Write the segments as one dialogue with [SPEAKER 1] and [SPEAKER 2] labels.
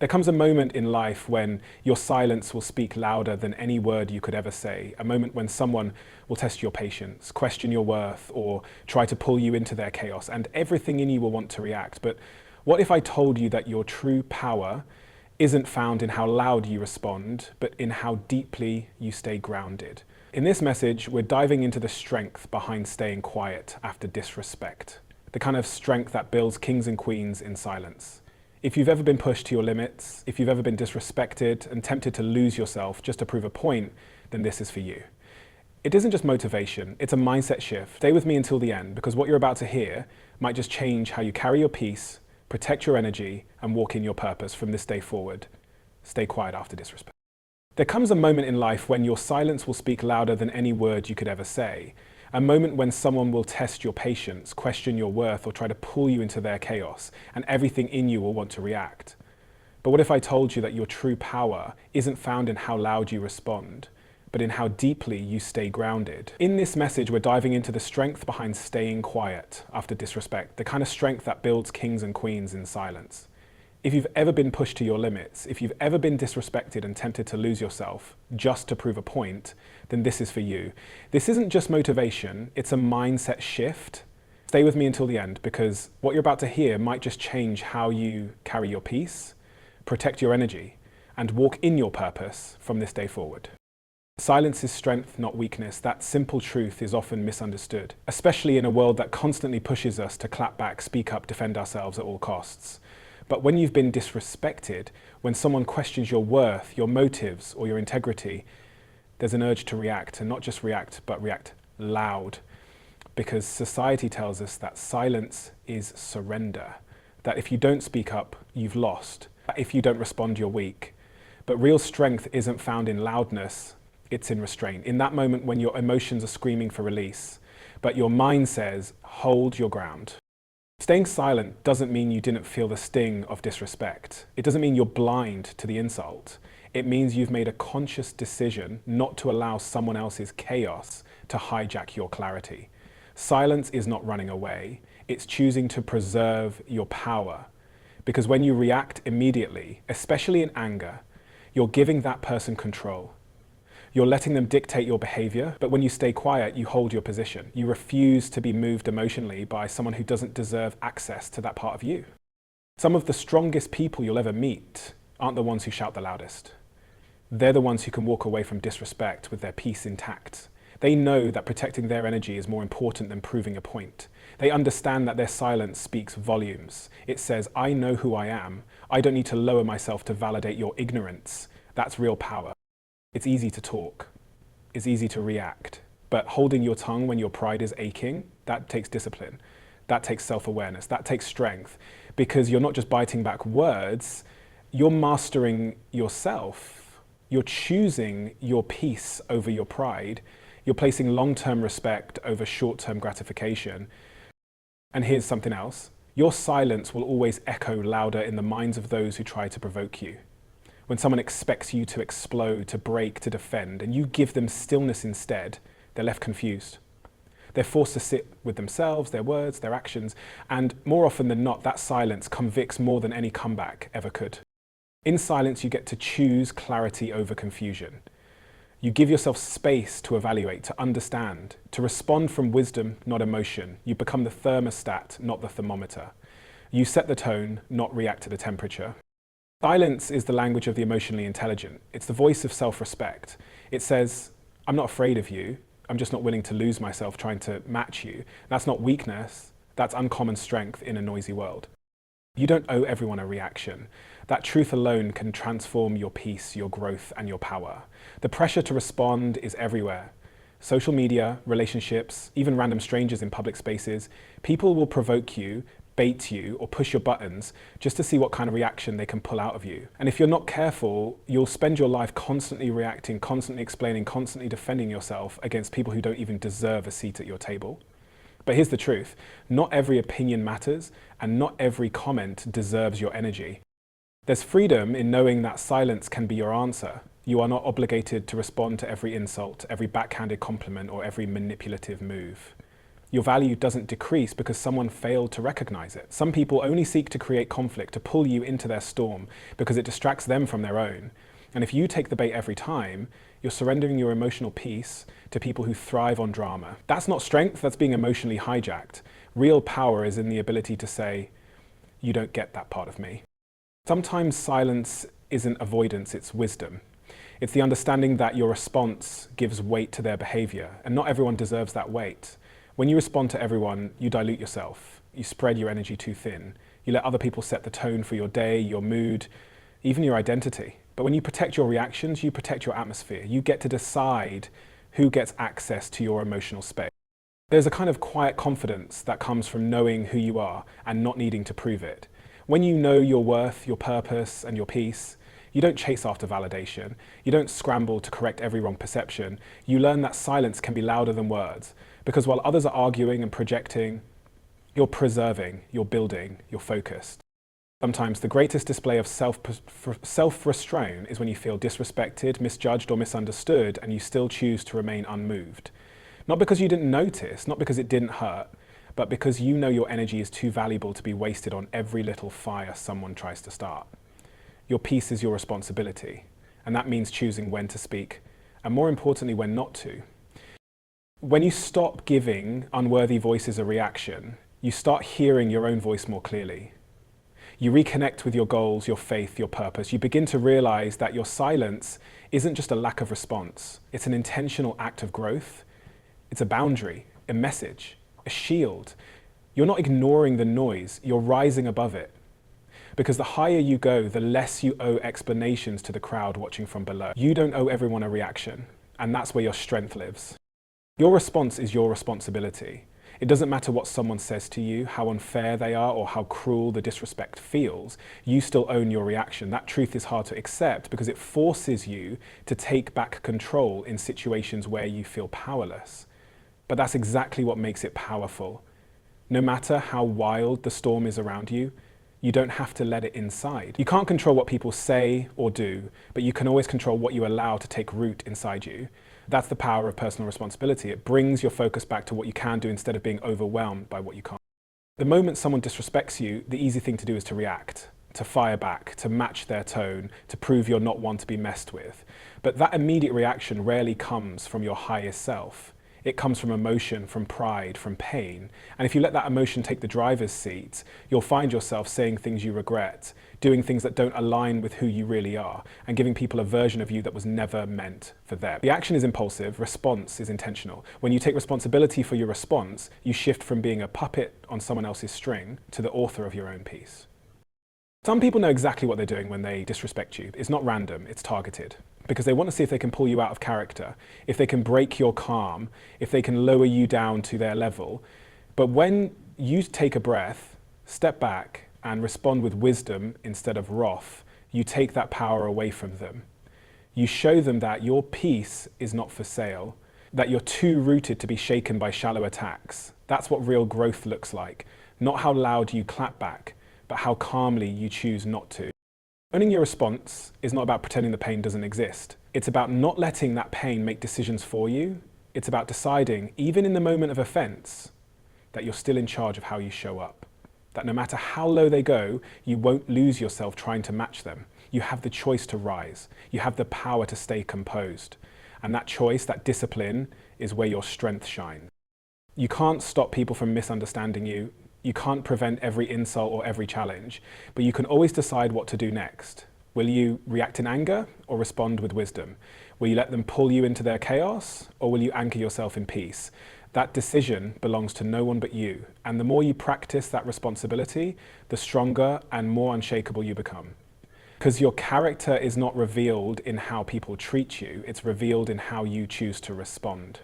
[SPEAKER 1] There comes a moment in life when your silence will speak louder than any word you could ever say. A moment when someone will test your patience, question your worth, or try to pull you into their chaos, and everything in you will want to react. But what if I told you that your true power isn't found in how loud you respond, but in how deeply you stay grounded? In this message, we're diving into the strength behind staying quiet after disrespect. The kind of strength that builds kings and queens in silence. If you've ever been pushed to your limits, if you've ever been disrespected and tempted to lose yourself just to prove a point, then this is for you. It isn't just motivation, it's a mindset shift. Stay with me until the end, because what you're about to hear might just change how you carry your peace, protect your energy, and walk in your purpose from this day forward. Stay quiet after disrespect. There comes a moment in life when your silence will speak louder than any word you could ever say. A moment when someone will test your patience, question your worth, or try to pull you into their chaos, and everything in you will want to react. But what if I told you that your true power isn't found in how loud you respond, but in how deeply you stay grounded? In this message, we're diving into the strength behind staying quiet after disrespect, the kind of strength that builds kings and queens in silence. If you've ever been pushed to your limits, if you've ever been disrespected and tempted to lose yourself just to prove a point, then this is for you. This isn't just motivation, it's a mindset shift. Stay with me until the end, because what you're about to hear might just change how you carry your peace, protect your energy, and walk in your purpose from this day forward. Silence is strength, not weakness. That simple truth is often misunderstood, especially in a world that constantly pushes us to clap back, speak up, defend ourselves at all costs. But when you've been disrespected, when someone questions your worth, your motives, or your integrity, there's an urge to react, and not just react, but react loud. Because society tells us that silence is surrender, that if you don't speak up, you've lost. If you don't respond, you're weak. But real strength isn't found in loudness, it's in restraint. In that moment when your emotions are screaming for release, but your mind says, hold your ground. Staying silent doesn't mean you didn't feel the sting of disrespect. It doesn't mean you're blind to the insult. It means you've made a conscious decision not to allow someone else's chaos to hijack your clarity. Silence is not running away. It's choosing to preserve your power. Because when you react immediately, especially in anger, you're giving that person control. You're letting them dictate your behavior, but when you stay quiet, you hold your position. You refuse to be moved emotionally by someone who doesn't deserve access to that part of you. Some of the strongest people you'll ever meet aren't the ones who shout the loudest. They're the ones who can walk away from disrespect with their peace intact. They know that protecting their energy is more important than proving a point. They understand that their silence speaks volumes. It says, I know who I am. I don't need to lower myself to validate your ignorance. That's real power. It's easy to talk, it's easy to react, but holding your tongue when your pride is aching, that takes discipline, that takes self-awareness, that takes strength, because you're not just biting back words, you're mastering yourself, you're choosing your peace over your pride, you're placing long-term respect over short-term gratification. And here's something else, your silence will always echo louder in the minds of those who try to provoke you. When someone expects you to explode, to break, to defend, and you give them stillness instead, they're left confused. They're forced to sit with themselves, their words, their actions, and more often than not, that silence convicts more than any comeback ever could. In silence, you get to choose clarity over confusion. You give yourself space to evaluate, to understand, to respond from wisdom, not emotion. You become the thermostat, not the thermometer. You set the tone, not react to the temperature. Silence is the language of the emotionally intelligent. It's the voice of self-respect. It says, I'm not afraid of you. I'm just not willing to lose myself trying to match you. That's not weakness. That's uncommon strength in a noisy world. You don't owe everyone a reaction. That truth alone can transform your peace, your growth, and your power. The pressure to respond is everywhere. Social media, relationships, even random strangers in public spaces. People will provoke you, bait you, or push your buttons just to see what kind of reaction they can pull out of you. And if you're not careful, you'll spend your life constantly reacting, constantly explaining, constantly defending yourself against people who don't even deserve a seat at your table. But here's the truth, not every opinion matters, and not every comment deserves your energy. There's freedom in knowing that silence can be your answer. You are not obligated to respond to every insult, every backhanded compliment, or every manipulative move. Your value doesn't decrease because someone failed to recognize it. Some people only seek to create conflict, to pull you into their storm because it distracts them from their own. And if you take the bait every time, you're surrendering your emotional peace to people who thrive on drama. That's not strength, that's being emotionally hijacked. Real power is in the ability to say, you don't get that part of me. Sometimes silence isn't avoidance, it's wisdom. It's the understanding that your response gives weight to their behavior, and not everyone deserves that weight. When you respond to everyone, you dilute yourself. You spread your energy too thin. You let other people set the tone for your day, your mood, even your identity. But when you protect your reactions, you protect your atmosphere. You get to decide who gets access to your emotional space. There's a kind of quiet confidence that comes from knowing who you are and not needing to prove it. When you know your worth, your purpose, and your peace, you don't chase after validation. You don't scramble to correct every wrong perception. You learn that silence can be louder than words. Because while others are arguing and projecting, you're preserving, you're building, you're focused. Sometimes the greatest display of self-restraint is when you feel disrespected, misjudged, or misunderstood, and you still choose to remain unmoved. Not because you didn't notice, not because it didn't hurt, but because you know your energy is too valuable to be wasted on every little fire someone tries to start. Your peace is your responsibility, and that means choosing when to speak, and more importantly, when not to. When you stop giving unworthy voices a reaction, you start hearing your own voice more clearly. You reconnect with your goals, your faith, your purpose. You begin to realize that your silence isn't just a lack of response. It's an intentional act of growth. It's a boundary, a message, a shield. You're not ignoring the noise, you're rising above it. Because the higher you go, the less you owe explanations to the crowd watching from below. You don't owe everyone a reaction, and that's where your strength lives. Your response is your responsibility. It doesn't matter what someone says to you, how unfair they are, or how cruel the disrespect feels. You still own your reaction. That truth is hard to accept because it forces you to take back control in situations where you feel powerless. But that's exactly what makes it powerful. No matter how wild the storm is around you, you don't have to let it inside. You can't control what people say or do, but you can always control what you allow to take root inside you. That's the power of personal responsibility. It brings your focus back to what you can do instead of being overwhelmed by what you can't. The moment someone disrespects you, the easy thing to do is to react, to fire back, to match their tone, to prove you're not one to be messed with. But that immediate reaction rarely comes from your highest self. It comes from emotion, from pride, from pain. And if you let that emotion take the driver's seat, you'll find yourself saying things you regret, doing things that don't align with who you really are, and giving people a version of you that was never meant for them. The action is impulsive, response is intentional. When you take responsibility for your response, you shift from being a puppet on someone else's string to the author of your own piece. Some people know exactly what they're doing when they disrespect you. It's not random, it's targeted. Because they want to see if they can pull you out of character, if they can break your calm, if they can lower you down to their level. But when you take a breath, step back, and respond with wisdom instead of wrath, you take that power away from them. You show them that your peace is not for sale, that you're too rooted to be shaken by shallow attacks. That's what real growth looks like. Not how loud you clap back, but how calmly you choose not to. Owning your response is not about pretending the pain doesn't exist. It's about not letting that pain make decisions for you. It's about deciding, even in the moment of offense, that you're still in charge of how you show up. That no matter how low they go, you won't lose yourself trying to match them. You have the choice to rise. You have the power to stay composed. And that choice, that discipline, is where your strength shines. You can't stop people from misunderstanding you. You can't prevent every insult or every challenge, but you can always decide what to do next. Will you react in anger or respond with wisdom? Will you let them pull you into their chaos, or will you anchor yourself in peace? That decision belongs to no one but you, and the more you practice that responsibility, the stronger and more unshakable you become. Because your character is not revealed in how people treat you, it's revealed in how you choose to respond.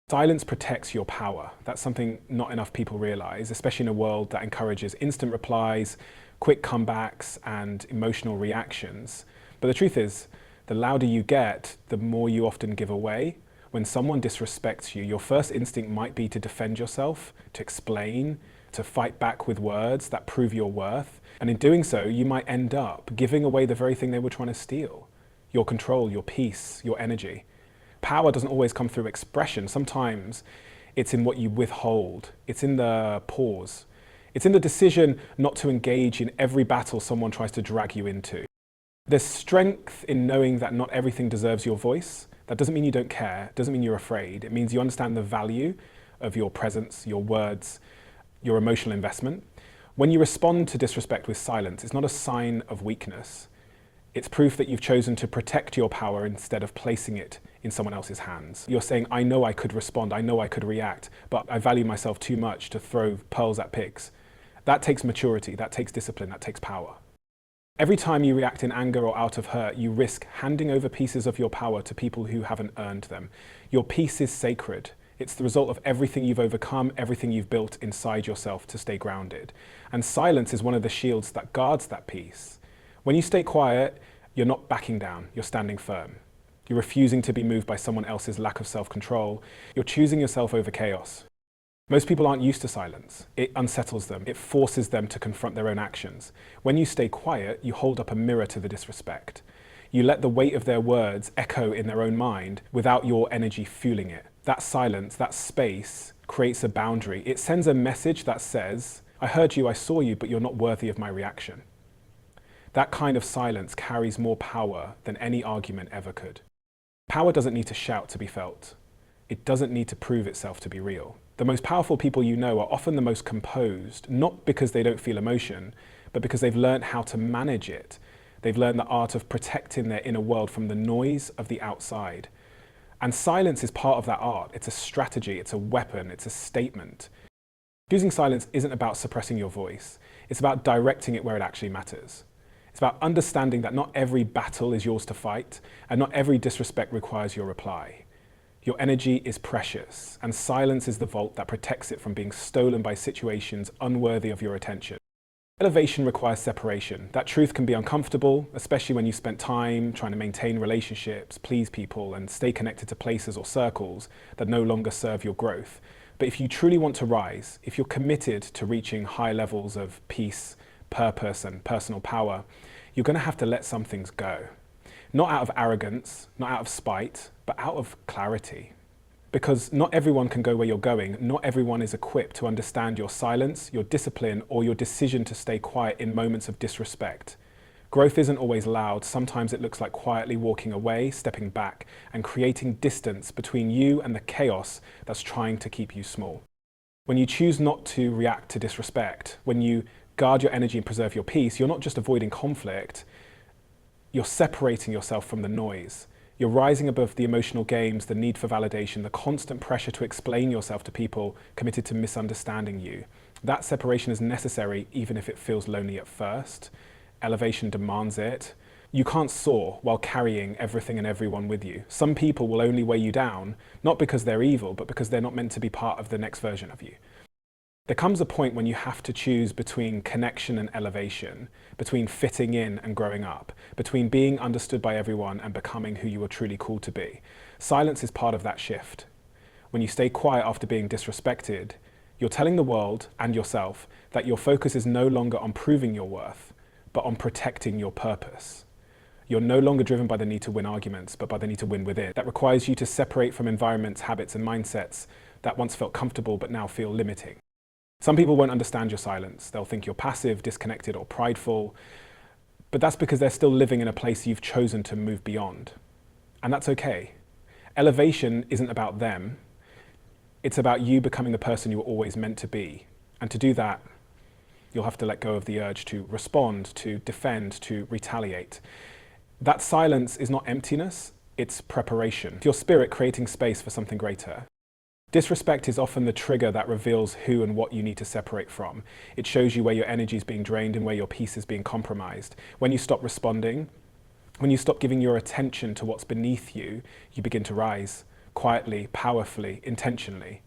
[SPEAKER 1] Silence protects your power. That's something not enough people realize, especially in a world that encourages instant replies, quick comebacks, and emotional reactions. But the truth is, the louder you get, the more you often give away. When someone disrespects you, your first instinct might be to defend yourself, to explain, to fight back with words that prove your worth. And in doing so, you might end up giving away the very thing they were trying to steal: your control, your peace, your energy. Power doesn't always come through expression. Sometimes It's in what you withhold. It's in the pause. It's in the decision not to engage in every battle someone tries to drag you into. There's strength in knowing that not everything deserves your voice. That doesn't mean you don't care. It doesn't mean you're afraid. It means you understand the value of your presence, your words, your emotional investment. When you respond to disrespect with silence, it's not a sign of weakness. It's proof that you've chosen to protect your power instead of placing it in someone else's hands. You're saying, I know I could respond, I know I could react, but I value myself too much to throw pearls at pigs. That takes maturity, that takes discipline, that takes power. Every time you react in anger or out of hurt, you risk handing over pieces of your power to people who haven't earned them. Your peace is sacred. It's the result of everything you've overcome, everything you've built inside yourself to stay grounded. And silence is one of the shields that guards that peace. When you stay quiet, you're not backing down, you're standing firm. You're refusing to be moved by someone else's lack of self-control. You're choosing yourself over chaos. Most people aren't used to silence. It unsettles them. It forces them to confront their own actions. When you stay quiet, you hold up a mirror to the disrespect. You let the weight of their words echo in their own mind without your energy fueling it. That silence, that space, creates a boundary. It sends a message that says, I heard you, I saw you, but you're not worthy of my reaction. That kind of silence carries more power than any argument ever could. Power doesn't need to shout to be felt. It doesn't need to prove itself to be real. The most powerful people you know are often the most composed, not because they don't feel emotion, but because they've learned how to manage it. They've learned the art of protecting their inner world from the noise of the outside. And silence is part of that art. It's a strategy, it's a weapon, it's a statement. Choosing silence isn't about suppressing your voice. It's about directing it where it actually matters. It's about understanding that not every battle is yours to fight, and not every disrespect requires your reply. Your energy is precious, and silence is the vault that protects it from being stolen by situations unworthy of your attention. Elevation requires separation. That truth can be uncomfortable, especially when you spent time trying to maintain relationships, please people, and stay connected to places or circles that no longer serve your growth. But if you truly want to rise, if you're committed to reaching high levels of peace, purpose, and personal power, you're going to have to let some things go. Not out of arrogance, not out of spite, but out of clarity. Because not everyone can go where you're going. Not everyone is equipped to understand your silence, your discipline, or your decision to stay quiet in moments of disrespect. Growth isn't always loud. Sometimes it looks like quietly walking away, stepping back, and creating distance between you and the chaos that's trying to keep you small. When you choose not to react to disrespect, when you guard your energy and preserve your peace, you're not just avoiding conflict, you're separating yourself from the noise. You're rising above the emotional games, the need for validation, the constant pressure to explain yourself to people committed to misunderstanding you. That separation is necessary even if it feels lonely at first. Elevation demands it. You can't soar while carrying everything and everyone with you. Some people will only weigh you down, not because they're evil, but because they're not meant to be part of the next version of you. There comes a point when you have to choose between connection and elevation, between fitting in and growing up, between being understood by everyone and becoming who you are truly called to be. Silence is part of that shift. When you stay quiet after being disrespected, you're telling the world and yourself that your focus is no longer on proving your worth, but on protecting your purpose. You're no longer driven by the need to win arguments, but by the need to win within. That requires you to separate from environments, habits, and mindsets that once felt comfortable but now feel limiting. Some people won't understand your silence. They'll think you're passive, disconnected, or prideful, but that's because they're still living in a place you've chosen to move beyond. And that's okay. Elevation isn't about them. It's about you becoming the person you were always meant to be. And to do that, you'll have to let go of the urge to respond, to defend, to retaliate. That silence is not emptiness, it's preparation. It's your spirit creating space for something greater. Disrespect is often the trigger that reveals who and what you need to separate from. It shows you where your energy is being drained and where your peace is being compromised. When you stop responding, when you stop giving your attention to what's beneath you, you begin to rise, quietly, powerfully, intentionally.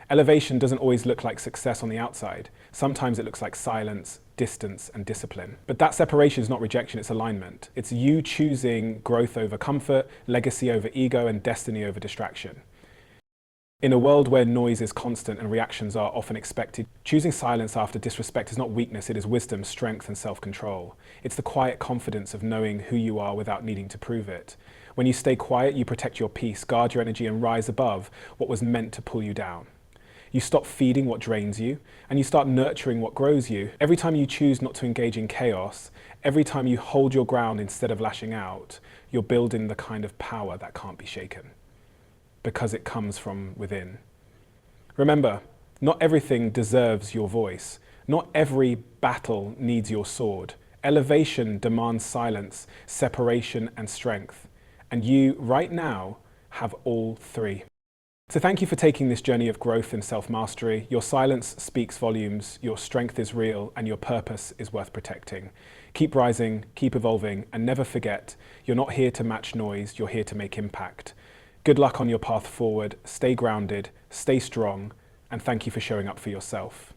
[SPEAKER 1] Elevation doesn't always look like success on the outside. Sometimes it looks like silence, distance, and discipline. But that separation is not rejection, it's alignment. It's you choosing growth over comfort, legacy over ego, and destiny over distraction. In a world where noise is constant and reactions are often expected, choosing silence after disrespect is not weakness, it is wisdom, strength, and self-control. It's the quiet confidence of knowing who you are without needing to prove it. When you stay quiet, you protect your peace, guard your energy, and rise above what was meant to pull you down. You stop feeding what drains you, and you start nurturing what grows you. Every time you choose not to engage in chaos, every time you hold your ground instead of lashing out, you're building the kind of power that can't be shaken, because it comes from within. Remember, not everything deserves your voice. Not every battle needs your sword. Elevation demands silence, separation, and strength. And you, right now, have all three. So thank you for taking this journey of growth and self-mastery. Your silence speaks volumes, your strength is real, and your purpose is worth protecting. Keep rising, keep evolving, and never forget, you're not here to match noise, you're here to make impact. Good luck on your path forward, stay grounded, stay strong, and thank you for showing up for yourself.